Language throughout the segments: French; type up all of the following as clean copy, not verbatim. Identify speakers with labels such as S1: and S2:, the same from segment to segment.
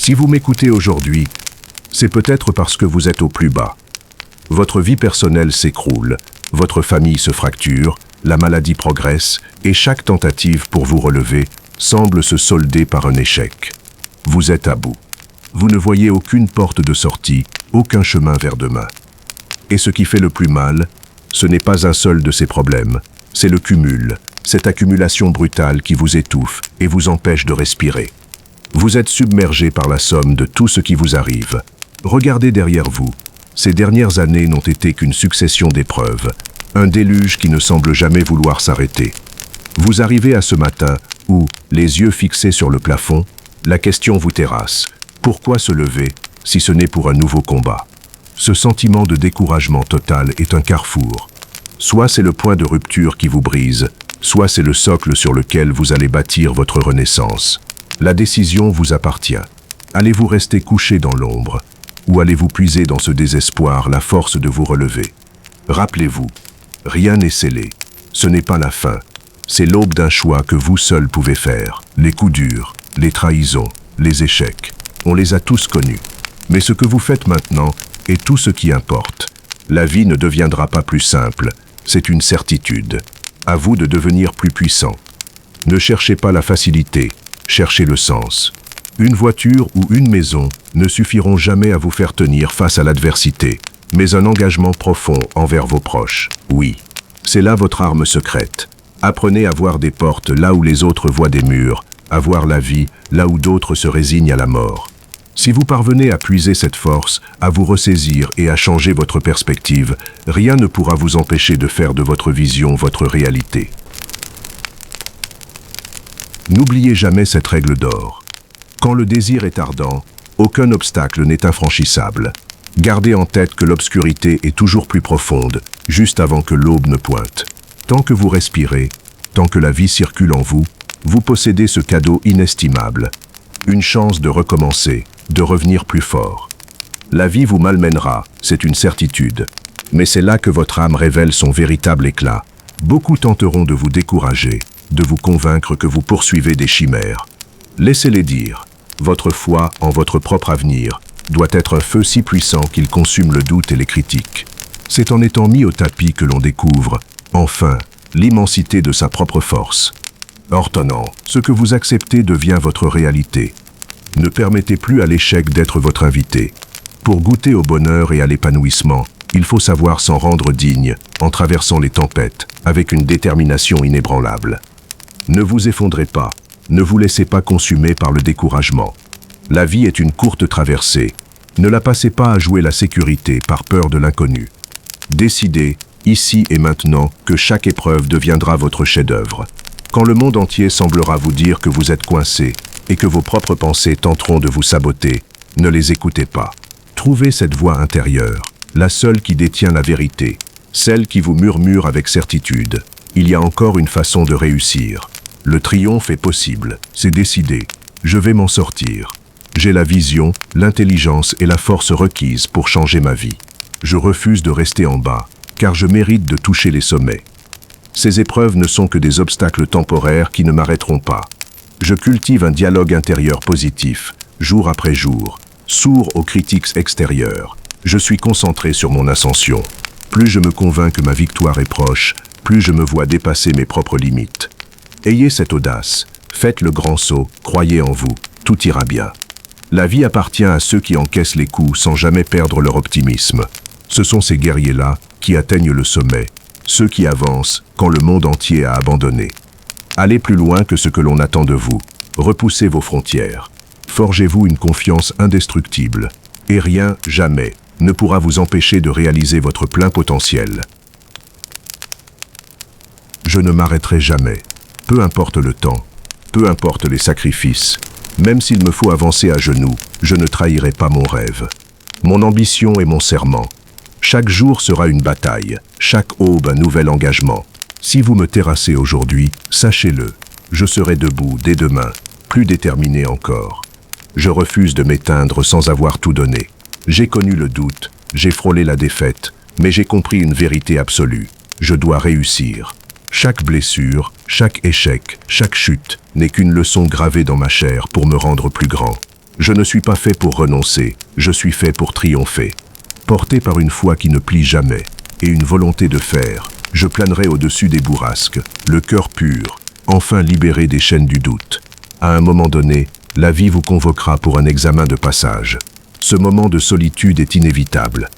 S1: Si vous m'écoutez aujourd'hui, c'est peut-être parce que vous êtes au plus bas. Votre vie personnelle s'écroule, votre famille se fracture, la maladie progresse et chaque tentative pour vous relever semble se solder par un échec. Vous êtes à bout. Vous ne voyez aucune porte de sortie, aucun chemin vers demain. Et ce qui fait le plus mal, ce n'est pas un seul de ces problèmes, c'est le cumul, cette accumulation brutale qui vous étouffe et vous empêche de respirer. Vous êtes submergé par la somme de tout ce qui vous arrive. Regardez derrière vous. Ces dernières années n'ont été qu'une succession d'épreuves, un déluge qui ne semble jamais vouloir s'arrêter. Vous arrivez à ce matin où, les yeux fixés sur le plafond, la question vous terrasse. Pourquoi se lever si ce n'est pour un nouveau combat? Ce sentiment de découragement total est un carrefour. Soit c'est le point de rupture qui vous brise, soit c'est le socle sur lequel vous allez bâtir votre renaissance. La décision vous appartient. Allez-vous rester couché dans l'ombre, ou allez-vous puiser dans ce désespoir la force de vous relever? Rappelez-vous, rien n'est scellé. Ce n'est pas la fin. C'est l'aube d'un choix que vous seul pouvez faire. Les coups durs, les trahisons, les échecs. On les a tous connus. Mais ce que vous faites maintenant est tout ce qui importe. La vie ne deviendra pas plus simple. C'est une certitude. À vous de devenir plus puissant. Ne cherchez pas la facilité, cherchez le sens. Une voiture ou une maison ne suffiront jamais à vous faire tenir face à l'adversité, mais un engagement profond envers vos proches, oui. C'est là votre arme secrète. Apprenez à voir des portes là où les autres voient des murs, à voir la vie là où d'autres se résignent à la mort. Si vous parvenez à puiser cette force, à vous ressaisir et à changer votre perspective, rien ne pourra vous empêcher de faire de votre vision votre réalité. N'oubliez jamais cette règle d'or. Quand le désir est ardent, aucun obstacle n'est infranchissable. Gardez en tête que l'obscurité est toujours plus profonde, juste avant que l'aube ne pointe. Tant que vous respirez, tant que la vie circule en vous, vous possédez ce cadeau inestimable. Une chance de recommencer, de revenir plus fort. La vie vous malmènera, c'est une certitude. Mais c'est là que votre âme révèle son véritable éclat. Beaucoup tenteront de vous décourager, de vous convaincre que vous poursuivez des chimères. Laissez-les dire. Votre foi en votre propre avenir doit être un feu si puissant qu'il consume le doute et les critiques. C'est en étant mis au tapis que l'on découvre, enfin, l'immensité de sa propre force. Ordonnant, ce que vous acceptez devient votre réalité. Ne permettez plus à l'échec d'être votre invité. Pour goûter au bonheur et à l'épanouissement, il faut savoir s'en rendre digne, en traversant les tempêtes, avec une détermination inébranlable. Ne vous effondrez pas, ne vous laissez pas consumer par le découragement. La vie est une courte traversée. Ne la passez pas à jouer la sécurité par peur de l'inconnu. Décidez, ici et maintenant, que chaque épreuve deviendra votre chef-d'œuvre. Quand le monde entier semblera vous dire que vous êtes coincé et que vos propres pensées tenteront de vous saboter, ne les écoutez pas. Trouvez cette voix intérieure, la seule qui détient la vérité, celle qui vous murmure avec certitude. Il y a encore une façon de réussir. Le triomphe est possible, c'est décidé. Je vais m'en sortir. J'ai la vision, l'intelligence et la force requises pour changer ma vie. Je refuse de rester en bas, car je mérite de toucher les sommets. Ces épreuves ne sont que des obstacles temporaires qui ne m'arrêteront pas. Je cultive un dialogue intérieur positif, jour après jour, sourd aux critiques extérieures. Je suis concentré sur mon ascension. Plus je me convainc que ma victoire est proche, plus je me vois dépasser mes propres limites. Ayez cette audace, faites le grand saut, croyez en vous, tout ira bien. La vie appartient à ceux qui encaissent les coups sans jamais perdre leur optimisme. Ce sont ces guerriers-là qui atteignent le sommet, ceux qui avancent quand le monde entier a abandonné. Allez plus loin que ce que l'on attend de vous, repoussez vos frontières. Forgez-vous une confiance indestructible, et rien, jamais, ne pourra vous empêcher de réaliser votre plein potentiel. Je ne m'arrêterai jamais, peu importe le temps, peu importe les sacrifices. Même s'il me faut avancer à genoux, je ne trahirai pas mon rêve. Mon ambition est mon serment. Chaque jour sera une bataille, chaque aube un nouvel engagement. Si vous me terrassez aujourd'hui, sachez-le, je serai debout dès demain, plus déterminé encore. Je refuse de m'éteindre sans avoir tout donné. J'ai connu le doute, j'ai frôlé la défaite, mais j'ai compris une vérité absolue. Je dois réussir. Chaque blessure, chaque échec, chaque chute n'est qu'une leçon gravée dans ma chair pour me rendre plus grand. Je ne suis pas fait pour renoncer, je suis fait pour triompher. Porté par une foi qui ne plie jamais, et une volonté de faire, je planerai au-dessus des bourrasques, le cœur pur, enfin libéré des chaînes du doute. À un moment donné, la vie vous convoquera pour un examen de passage. Ce moment de solitude est inévitable.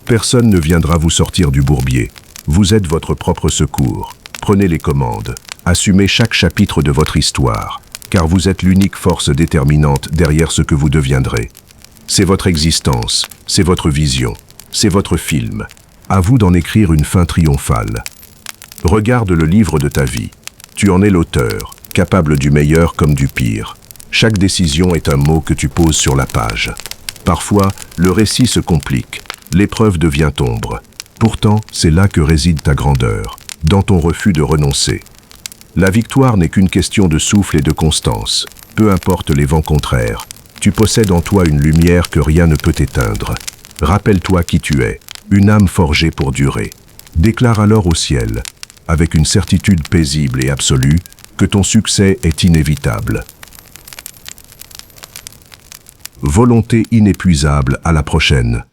S1: Personne ne viendra vous sortir du bourbier. Vous êtes votre propre secours. Prenez les commandes. Assumez chaque chapitre de votre histoire, car vous êtes l'unique force déterminante derrière ce que vous deviendrez. C'est votre existence, c'est votre vision, c'est votre film. À vous d'en écrire une fin triomphale. Regarde le livre de ta vie. Tu en es l'auteur, capable du meilleur comme du pire. Chaque décision est un mot que tu poses sur la page. Parfois, le récit se complique, l'épreuve devient ombre. Pourtant, c'est là que réside ta grandeur, dans ton refus de renoncer. La victoire n'est qu'une question de souffle et de constance. Peu importe les vents contraires, tu possèdes en toi une lumière que rien ne peut éteindre. Rappelle-toi qui tu es, une âme forgée pour durer. Déclare alors au ciel, avec une certitude paisible et absolue, que ton succès est inévitable. Volonté inépuisable, à la prochaine.